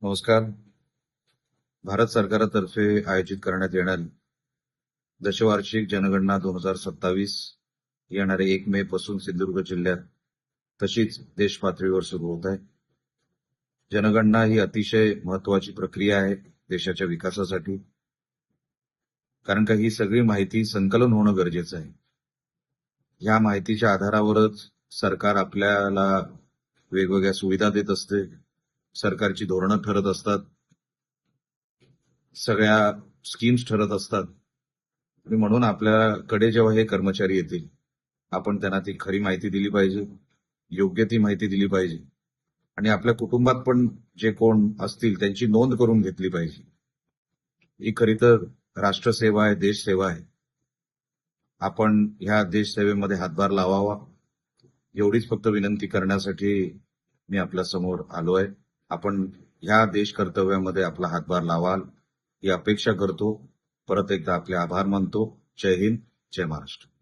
नमस्कार. भारत सरकारातर्फे आयोजित करण्यात येणारी दशवार्षिक जनगणना 2027 येणारे 1 मे पासून सिंधुदुर्ग जिल्ह्यात तशीच देश पातळीवर सुरू होत आहे. जनगणना ही अतिशय महत्वाची प्रक्रिया आहे देशाच्या विकासासाठी, कारण का ही सगळी माहिती संकलन होणं गरजेचं आहे. ह्या माहितीच्या आधारावरच सरकार आपल्याला वेगवेगळ्या सुविधा देत असते, सरकारची धोरणं ठरत असतात, सगळ्या स्कीम्स ठरत असतात. आणि म्हणून आपल्याकडे जेव्हा हे कर्मचारी येतील, आपण त्यांना ती खरी माहिती दिली पाहिजे, योग्य ती माहिती दिली पाहिजे आणि आपल्या कुटुंबात पण जे कोण असतील त्यांची नोंद करून घेतली पाहिजे. ही खरी तर राष्ट्रसेवा आहे, देशसेवा आहे. आपण ह्या देशसेवेमध्ये हातभार लावावा एवढीच फक्त विनंती करण्यासाठी मी आपल्या समोर आलो आहे. आपण ह्या देश कर्तव्यामध्ये आपला हातभार लावाल ही अपेक्षा करतो. परत एकदा आपले आभार मानतो. जय हिंद, जय महाराष्ट्र.